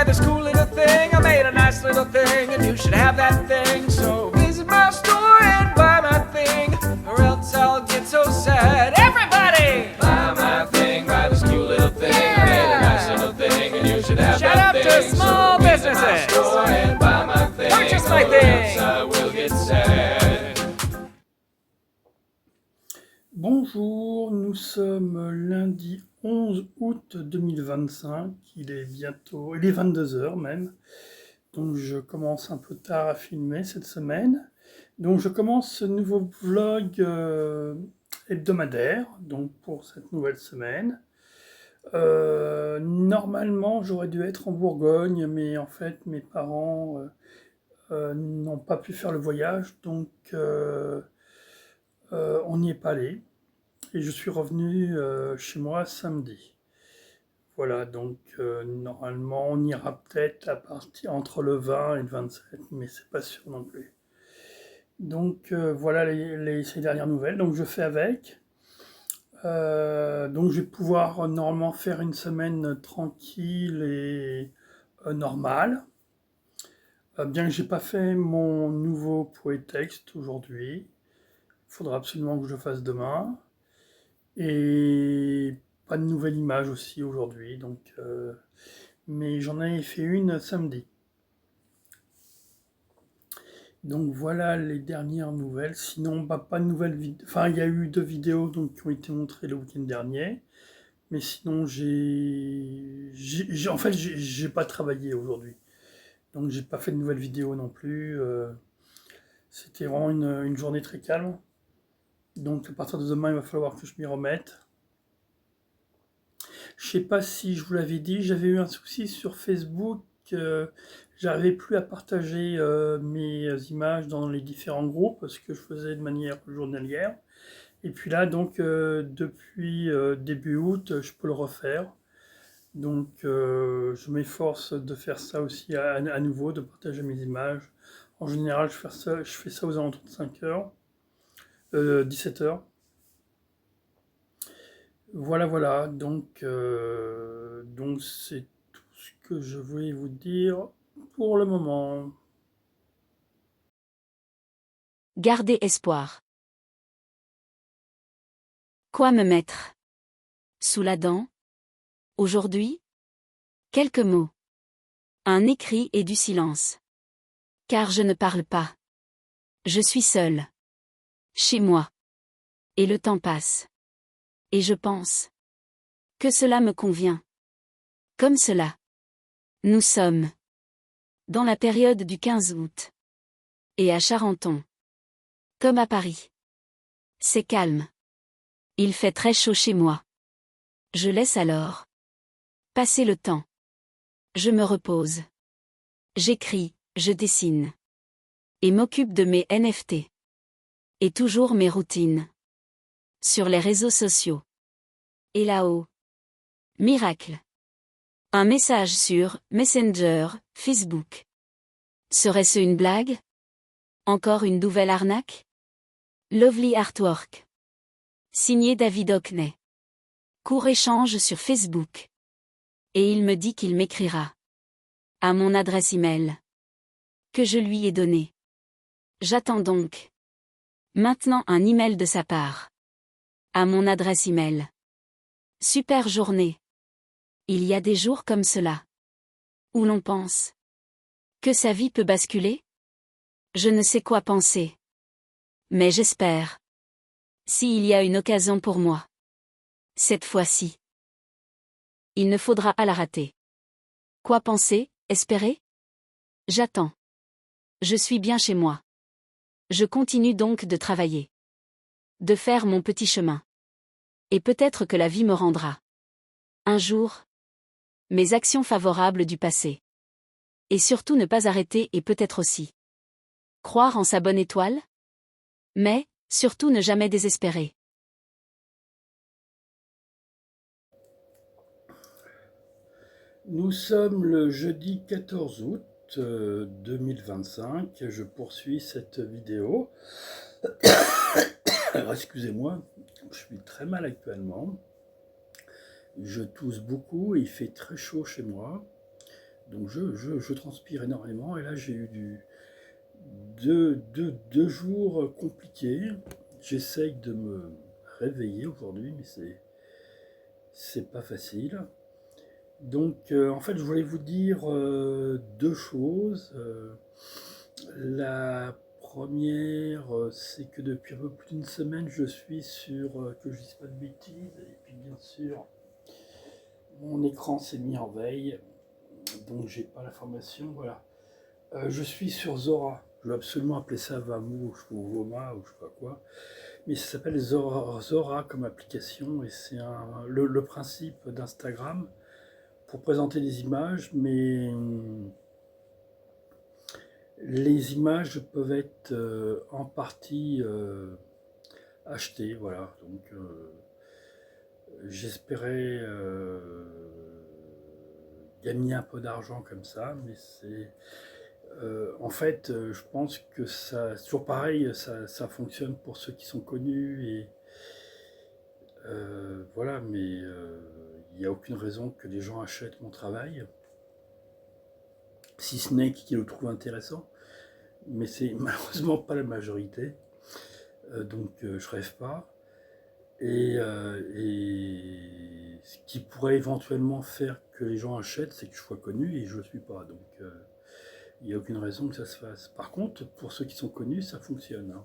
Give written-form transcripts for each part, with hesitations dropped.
by this cool little thing. I made a nice little thing, and you should have that thing. So visit my store and buy my thing, or else I'll get so sad. Everybody! Buy my thing, buy this cool little thing. Yeah. I made a nice little thing, and you should have Shout that out thing. to small so businesses. Visit my store and buy my thing, Purchase my or thing. else I will get sad. Bonjour, nous sommes lundi 11 août 2025, il est 22 heures même, donc je commence un peu tard à filmer cette semaine. Donc je commence ce nouveau vlog hebdomadaire, donc pour cette nouvelle semaine. Normalement j'aurais dû être en Bourgogne, mais en fait mes parents n'ont pas pu faire le voyage, donc on n'y est pas allé. Et je suis revenu chez moi samedi. Voilà, donc normalement on ira peut-être à partir entre le 20 et le 27, mais c'est pas sûr non plus. Donc voilà ces dernières nouvelles, donc je fais avec. Donc je vais pouvoir normalement faire une semaine tranquille et normale. Bien que j'ai pas fait mon nouveau poétexte aujourd'hui, il faudra absolument que je le fasse demain. Et pas de nouvelle image aussi aujourd'hui, donc mais j'en ai fait une samedi. Donc voilà les dernières nouvelles. Sinon, pas de nouvelles vidéos. Enfin, il y a eu 2 vidéos donc, qui ont été montrées le week-end dernier. Mais sinon, en fait, j'ai pas travaillé aujourd'hui. Donc j'ai pas fait de nouvelles vidéos non plus. C'était vraiment une journée très calme. Donc à partir de demain, il va falloir que je m'y remette. Je sais pas si je vous l'avais dit, j'avais eu un souci sur Facebook, j'arrivais plus à partager mes images dans les différents groupes, ce que je faisais de manière journalière. Et puis là, donc, depuis début août, je peux le refaire. Donc, je m'efforce de faire ça aussi à nouveau, de partager mes images. En général, je fais ça aux alentours de 5h, 17h. Voilà, donc c'est tout ce que je voulais vous dire pour le moment. Gardez espoir. Quoi me mettre sous la dent aujourd'hui? Quelques mots. Un écrit et du silence. Car je ne parle pas. Je suis seule. Chez moi. Et le temps passe. Et je pense que cela me convient. Comme cela. Nous sommes dans la période du 15 août. Et à Charenton. Comme à Paris. C'est calme. Il fait très chaud chez moi. Je laisse alors passer le temps. Je me repose. J'écris, je dessine. Et m'occupe de mes NFT. Et toujours mes routines. Sur les réseaux sociaux. Et là-haut. Miracle. Un message sur Messenger, Facebook. Serait-ce une blague? Encore une nouvelle arnaque? Lovely artwork. Signé David Hockney. Court échange sur Facebook. Et il me dit qu'il m'écrira. À mon adresse email. Que je lui ai donnée. J'attends donc. Maintenant un email de sa part. À mon adresse email. Super journée. Il y a des jours comme cela. Où l'on pense que sa vie peut basculer? Je ne sais quoi penser. Mais j'espère. S'il y a une occasion pour moi. Cette fois-ci. Il ne faudra pas la rater. Quoi penser, espérer? J'attends. Je suis bien chez moi. Je continue donc de travailler. De faire mon petit chemin. Et peut-être que la vie me rendra. Un jour. Mes actions favorables du passé. Et surtout ne pas arrêter et peut-être aussi. Croire en sa bonne étoile? Mais, surtout ne jamais désespérer. Nous sommes le jeudi 14 août 2025. Je poursuis cette vidéo. Alors, excusez-moi, je suis très mal actuellement. Je tousse beaucoup et il fait très chaud chez moi. Donc je transpire énormément et là j'ai eu deux jours compliqués. J'essaye de me réveiller aujourd'hui, mais c'est pas facile. Donc en fait je voulais vous dire deux choses. La première, c'est que depuis un peu plus d'une semaine, je suis sur, que je dise pas de bêtises, et puis bien sûr, mon écran s'est mis en veille, donc j'ai pas l'information, voilà. Je suis sur Zora, je veux absolument appeler ça Vamou ou Voma ou je sais pas quoi, mais ça s'appelle Zora comme application et c'est le principe d'Instagram pour présenter des images, mais les images peuvent être en partie achetées, voilà. Donc j'espérais gagner un peu d'argent comme ça, mais c'est en fait, je pense que ça, c'est toujours pareil, ça fonctionne pour ceux qui sont connus et voilà, mais il n'y a aucune raison que les gens achètent mon travail, si ce n'est qu'ils le trouvent intéressant, mais c'est malheureusement pas la majorité, donc je rêve pas. Et ce qui pourrait éventuellement faire que les gens achètent, c'est que je sois connu et je ne le suis pas. Donc il n'y a aucune raison que ça se fasse. Par contre, pour ceux qui sont connus, ça fonctionne, hein.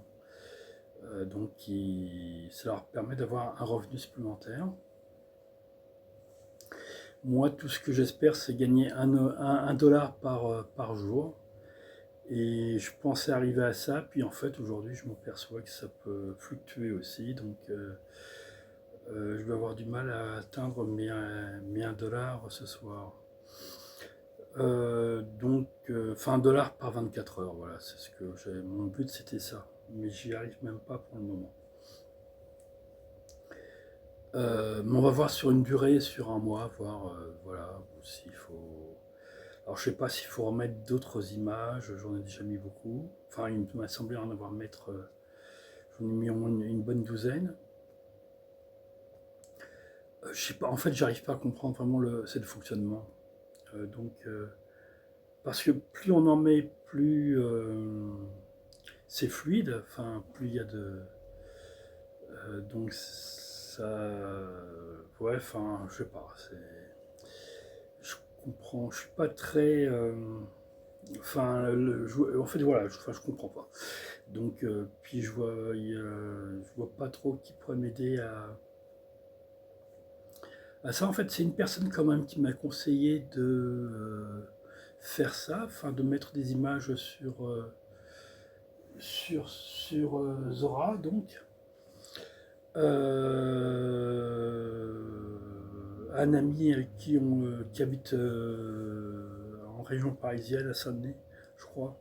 Donc ça leur permet d'avoir un revenu supplémentaire. Moi, tout ce que j'espère, c'est gagner un dollar par jour. Et je pensais arriver à ça, puis en fait, aujourd'hui, je m'aperçois que ça peut fluctuer aussi. Donc je vais avoir du mal à atteindre mes 1 dollar ce soir. Enfin, 1 dollar par 24 heures, voilà, c'est ce que j'ai. Mon but c'était ça, mais j'y arrive même pas pour le moment. Mais on va voir sur une durée, sur un mois, voir voilà, s'il faut. Alors je sais pas s'il faut remettre d'autres images, j'en ai déjà mis beaucoup. Enfin, il m'a semblé en avoir mettre, j'en ai mis au moins une bonne douzaine. Je sais pas, en fait, j'arrive pas à comprendre vraiment c'est le fonctionnement. Donc, parce que plus on en met, plus c'est fluide, enfin, plus il y a de. Donc, ça. Ouais, enfin, je sais pas, je comprends, je suis pas très. Enfin, en fait, voilà, je comprends pas. Donc, puis je vois pas trop qui pourrait m'aider à ça. En fait, c'est une personne quand même qui m'a conseillé de faire ça, enfin de mettre des images sur Zora, donc. Un ami qui habite en région parisienne, à Saint-Denis, je crois,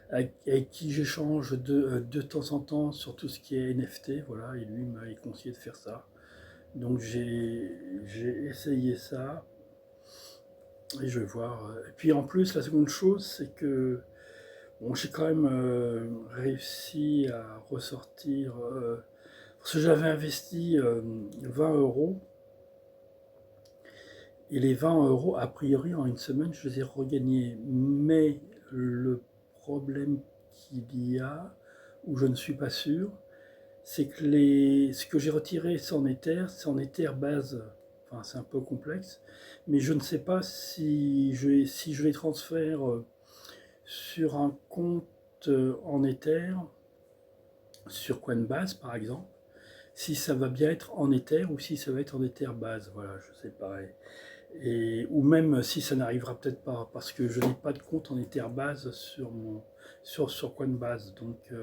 avec qui j'échange de temps en temps sur tout ce qui est NFT, voilà, et lui m'a conseillé de faire ça. Donc j'ai essayé ça et je vais voir. Et puis en plus, la seconde chose, c'est que bon, j'ai quand même réussi à ressortir. Parce que j'avais investi 20 euros. Et les 20 euros, a priori, en une semaine, je les ai regagnés. Mais le problème qu'il y a, où je ne suis pas sûr, c'est que ce que j'ai retiré, c'est en Ether base. Enfin, c'est un peu complexe. Mais je ne sais pas si je les transfère sur un compte en Ether, sur Coinbase par exemple, si ça va bien être en Ether ou si ça va être en Ether base. Voilà, je sais pas. Ou même si ça n'arrivera peut-être pas, parce que je n'ai pas de compte en Ether base sur Coinbase. Donc,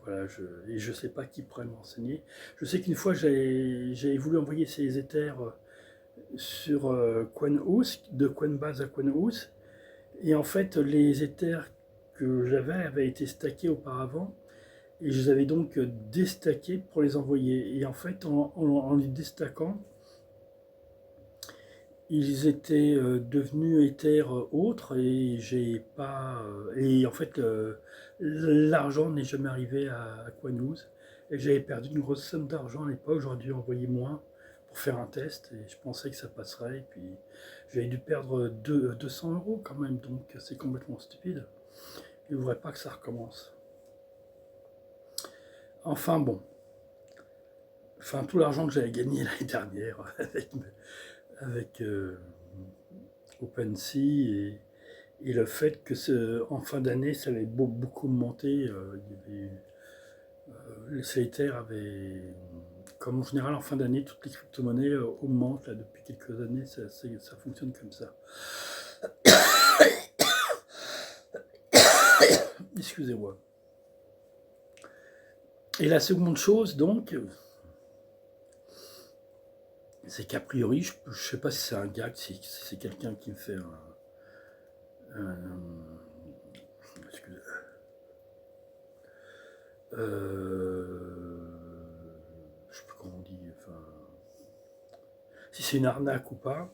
voilà, et je sais pas qui pourrait m'enseigner. Je sais qu'une fois, j'avais voulu envoyer ces Ethers sur CoinHouse, de Coinbase à CoinHouse, et en fait, les Ethers que j'avais avaient été stackés auparavant, et je les avais donc déstackés pour les envoyer. Et en fait, en les déstackant, ils étaient devenus Ethers autres, et j'ai pas. Et en fait, l'argent n'est jamais arrivé à CoinHouse, et j'avais perdu une grosse somme d'argent à l'époque, j'aurais dû envoyer moins. pour faire un test et je pensais que ça passerait. Et puis j'avais dû perdre 200 € quand même, donc c'est complètement stupide. Je ne voudrais pas que ça recommence. Enfin bon. Enfin, tout l'argent que j'avais gagné l'année dernière avec OpenSea et le fait que en fin d'année, ça avait beaucoup monté. Les solitaires avaient, comme en général en fin d'année, toutes les crypto-monnaies augmentent. Là, depuis quelques années, ça fonctionne comme ça. Excusez-moi. Et la seconde chose, donc, c'est qu'a priori, je ne sais pas si c'est un gag, si c'est quelqu'un qui me fait excusez, je sais plus comment on dit, enfin, si c'est une arnaque ou pas.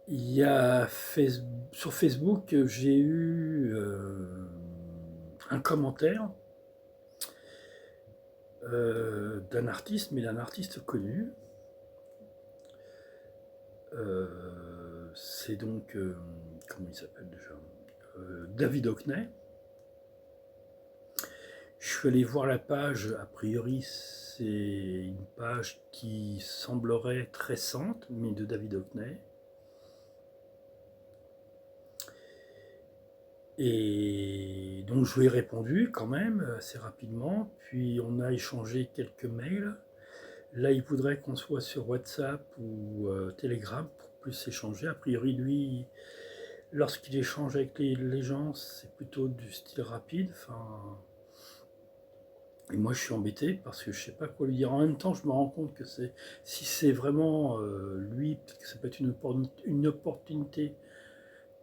Il y a sur Facebook, j'ai eu un commentaire d'un artiste, mais d'un artiste connu. C'est donc, comment il s'appelle déjà, David Hockney. Je suis allé voir la page, a priori c'est une page qui semblerait être récente, mais de David Hockney. Et donc je lui ai répondu quand même assez rapidement, puis on a échangé quelques mails. Là il voudrait qu'on soit sur WhatsApp ou Telegram pour plus échanger. A priori lui, lorsqu'il échange avec les gens, c'est plutôt du style rapide. Enfin, et moi je suis embêté parce que je sais pas quoi lui dire. En même temps je me rends compte que si c'est vraiment lui, peut-être que ça peut être une opportunité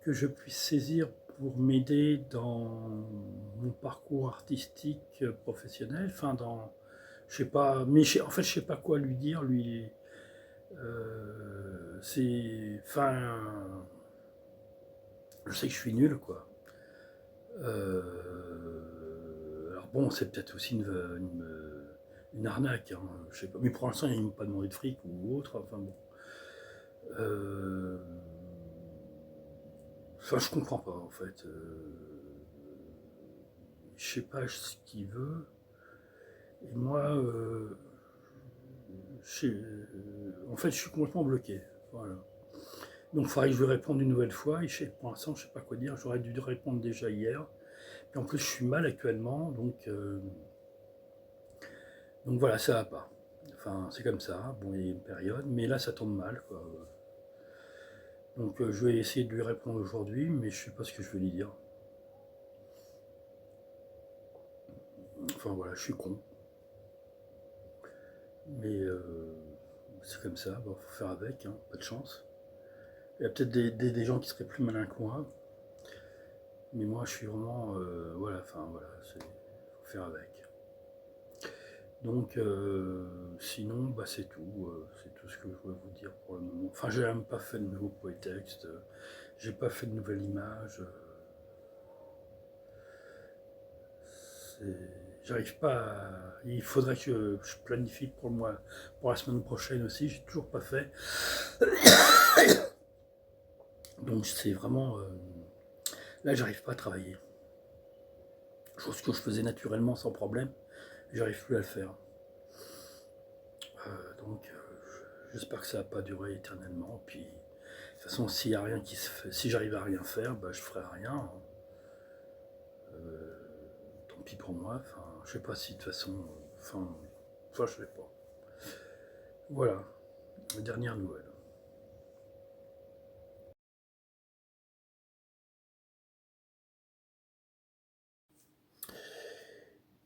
que je puisse saisir pour m'aider dans mon parcours artistique professionnel, enfin je sais pas, mais en fait je sais pas quoi lui dire, lui, enfin, je sais que je suis nul quoi. Alors bon, c'est peut-être aussi une arnaque, hein, je sais pas, mais pour l'instant ils m'ont pas demandé de fric ou autre, enfin bon. Enfin, je comprends pas en fait. Je sais pas ce qu'il veut. Et moi, en fait, je suis complètement bloqué. Voilà. Donc, il faudrait que je lui réponde une nouvelle fois. Et pour l'instant, je sais pas quoi dire. J'aurais dû répondre déjà hier. Et en plus, je suis mal actuellement. Donc voilà, ça va pas. Enfin, c'est comme ça. Bon, il y a une période. Mais là, ça tombe mal, quoi. Donc je vais essayer de lui répondre aujourd'hui, mais je sais pas ce que je vais lui dire. Enfin voilà, je suis con. Mais c'est comme ça, bon, faut faire avec, hein, pas de chance. Il y a peut-être des gens qui seraient plus malins que moi. Mais moi je suis vraiment, voilà, enfin voilà, faut faire avec. Donc sinon, bah, c'est tout ce que je voulais vous dire pour le moment. Enfin, j'ai même pas fait de nouveau poétexte, j'ai pas fait de nouvelle image. J'arrive pas à... Il faudrait que je planifie pour la semaine prochaine aussi, j'ai toujours pas fait. Donc c'est vraiment... là, j'arrive pas à travailler. Chose que je faisais naturellement sans problème, j'arrive plus à le faire. Donc j'espère que ça va pas durer éternellement. Puis de toute façon, s'il y a rien qui se fait, si j'arrive à rien faire, bah, je ferai rien. Tant pis pour moi. Enfin, je sais pas si de toute façon, enfin, je sais pas. Voilà, la dernière nouvelle.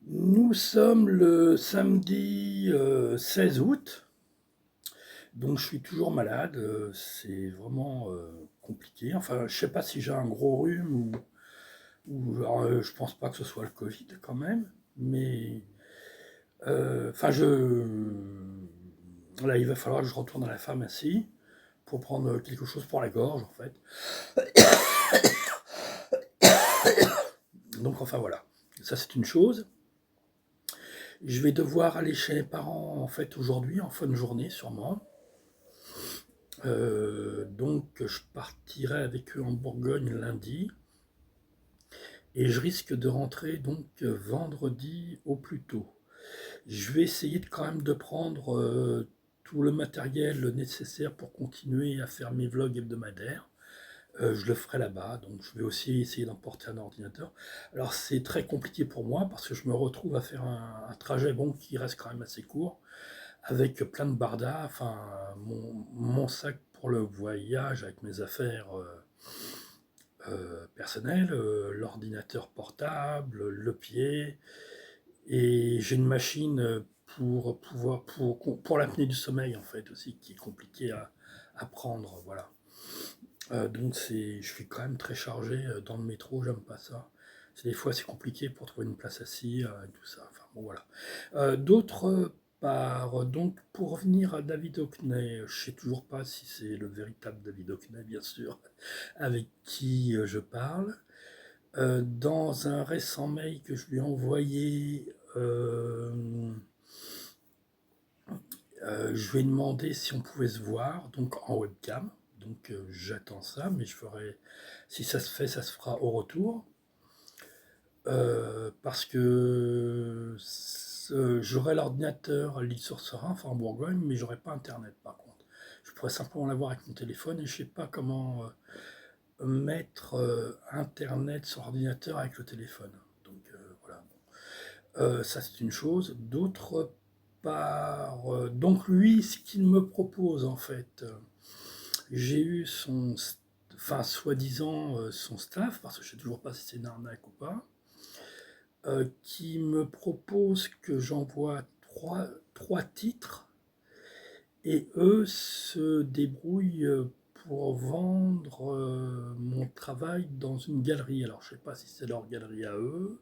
Nous sommes le samedi 16 août, donc je suis toujours malade, c'est vraiment compliqué. Enfin, je sais pas si j'ai un gros rhume ou je pense pas que ce soit le Covid quand même, mais enfin là il va falloir que je retourne à la pharmacie pour prendre quelque chose pour la gorge en fait. Donc enfin voilà, ça c'est une chose. Je vais devoir aller chez mes parents en fait aujourd'hui, en fin de journée sûrement. Donc je partirai avec eux en Bourgogne lundi. Et je risque de rentrer donc vendredi au plus tôt. Je vais essayer quand même de prendre tout le matériel nécessaire pour continuer à faire mes vlogs hebdomadaires. Je le ferai là-bas, donc je vais aussi essayer d'emporter un ordinateur. Alors c'est très compliqué pour moi parce que je me retrouve à faire un trajet bon qui reste quand même assez court, avec plein de bardas, enfin mon sac pour le voyage avec mes affaires personnelles, l'ordinateur portable, le pied, et j'ai une machine pour l'apnée du sommeil en fait aussi qui est compliquée à prendre, voilà. Donc je suis quand même très chargé dans le métro, j'aime pas ça. Des fois c'est compliqué pour trouver une place assise et tout ça. Enfin bon voilà. D'autre part, donc pour revenir à David Hockney, je sais toujours pas si c'est le véritable David Hockney bien sûr, avec qui je parle. Dans un récent mail que je lui ai envoyé, je lui ai demandé si on pouvait se voir, donc en webcam. Donc j'attends ça, mais si ça se fait, ça se fera au retour. Parce que j'aurai l'ordinateur à l'île sur Serein, enfin en Bourgogne, mais j'aurai pas internet par contre. Je pourrais simplement l'avoir avec mon téléphone et je sais pas comment mettre internet sur ordinateur avec le téléphone. Donc voilà. Ça c'est une chose. D'autre part, donc lui, ce qu'il me propose en fait, j'ai eu enfin soi-disant son staff, parce que je sais toujours pas si c'est une arnaque ou pas, qui me propose que j'envoie trois titres et eux se débrouillent pour vendre mon travail dans une galerie. Alors je sais pas si c'est leur galerie à eux,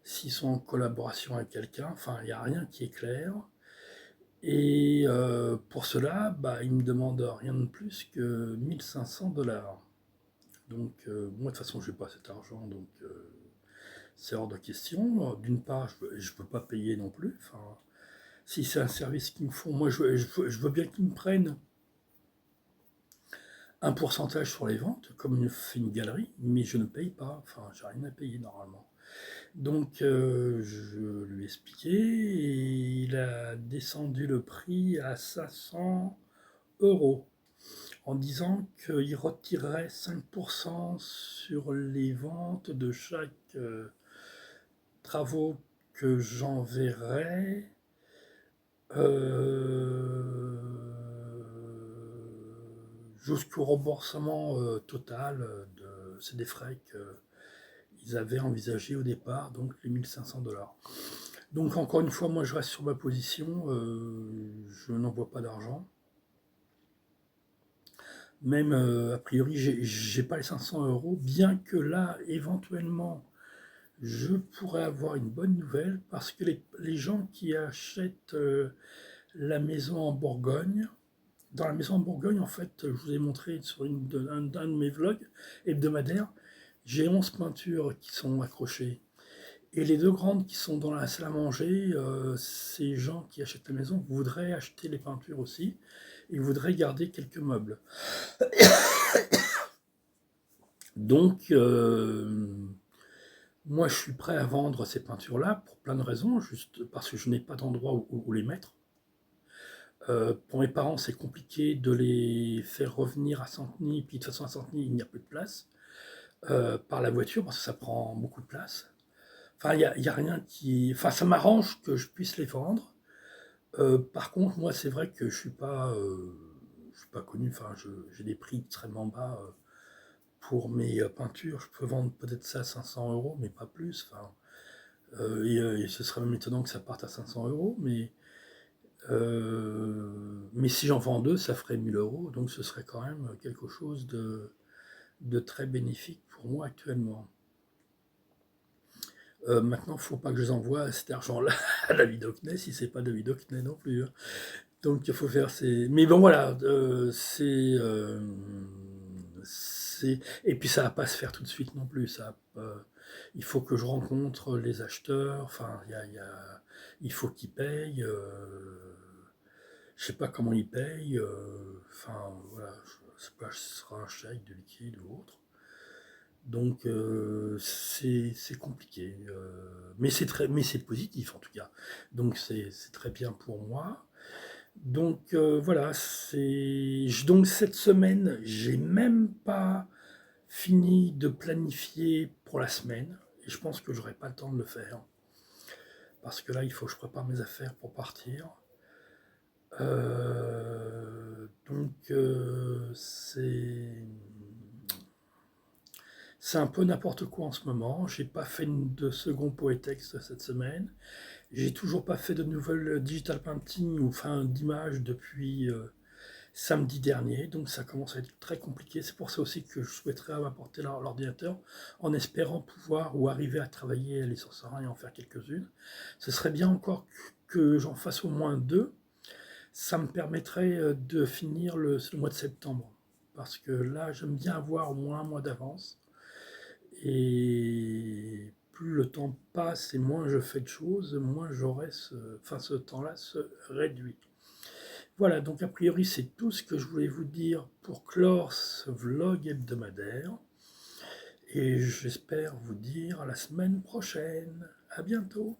s'ils sont en collaboration avec quelqu'un, enfin il n'y a rien qui est clair. Et pour cela, bah, ils me demandent rien de plus que 1500 $. Donc moi de toute façon je n'ai pas cet argent, donc c'est hors de question. D'une part, je ne peux pas payer non plus. Enfin, si c'est un service qu'ils me font, moi je veux bien qu'ils me prennent un pourcentage sur les ventes, comme fait une galerie, mais je ne paye pas. Enfin, j'ai rien à payer normalement. Donc je lui ai expliqué et il a descendu le prix à 500 € en disant qu'il retirerait 5% sur les ventes de chaque travaux que j'enverrai jusqu'au remboursement total c'est des frais qu'ils avaient envisagé au départ, donc les 1500 $. Donc encore une fois, moi je reste sur ma position, je n'envoie pas d'argent. Même a priori, j'ai pas les 500 €, bien que là, éventuellement, je pourrais avoir une bonne nouvelle, parce que les gens qui achètent la maison en Bourgogne, dans la maison en Bourgogne, en fait, je vous ai montré sur un de mes vlogs hebdomadaires, j'ai 11 peintures qui sont accrochées. Et les deux grandes qui sont dans la salle à manger, ces gens qui achètent la maison voudraient acheter les peintures aussi, et voudraient garder quelques meubles. Donc, moi je suis prêt à vendre ces peintures-là pour plein de raisons, juste parce que je n'ai pas d'endroit où les mettre. Pour mes parents, c'est compliqué de les faire revenir à Santeny, puis de toute façon à Santeny, il n'y a plus de place, par la voiture, parce que ça prend beaucoup de place. Enfin, il y a rien qui... Enfin, ça m'arrange que je puisse les vendre. Par contre, moi, c'est vrai que je suis pas connu, enfin, j'ai des prix extrêmement bas pour mes peintures. Je peux vendre peut-être ça à 500 €, mais pas plus. Enfin, et ce serait même étonnant que ça parte à 500 €, mais si j'en vends deux, ça ferait 1000 €, donc ce serait quand même quelque chose de très bénéfique pour moi actuellement. Maintenant, il ne faut pas que je les envoie cet argent-là à David Hockney, si c'est pas David Hockney non plus. Hein. Donc il faut faire ces... Mais bon voilà, et puis ça va pas se faire tout de suite non plus. Il faut que je rencontre les acheteurs, enfin il faut qu'il paye. Je sais pas comment il paye. Enfin, voilà, je sais pas, ce sera un chèque de liquide ou autre. Donc c'est compliqué, mais c'est positif en tout cas. Donc c'est très bien pour moi. Donc voilà, donc cette semaine, j'ai même pas fini de planifier pour la semaine. Et je pense que j'aurai pas le temps de le faire. Parce que là, il faut que je prépare mes affaires pour partir. Donc c'est un peu n'importe quoi en ce moment. J'ai pas fait de second poétexte cette semaine. J'ai toujours pas fait de nouvelles digital painting ou enfin d'images depuis samedi dernier. Donc ça commence à être très compliqué. C'est pour ça aussi que je souhaiterais apporter l'ordinateur en espérant pouvoir ou arriver à travailler les sorceries et en faire quelques-unes. Ce serait bien encore que j'en fasse au moins 2. Ça me permettrait de finir le mois de septembre. Parce que là, j'aime bien avoir au moins un mois d'avance. Et plus le temps passe et moins je fais de choses, moins ce temps-là se réduit. Voilà, donc a priori c'est tout ce que je voulais vous dire pour clore ce vlog hebdomadaire. Et j'espère vous dire à la semaine prochaine. À bientôt.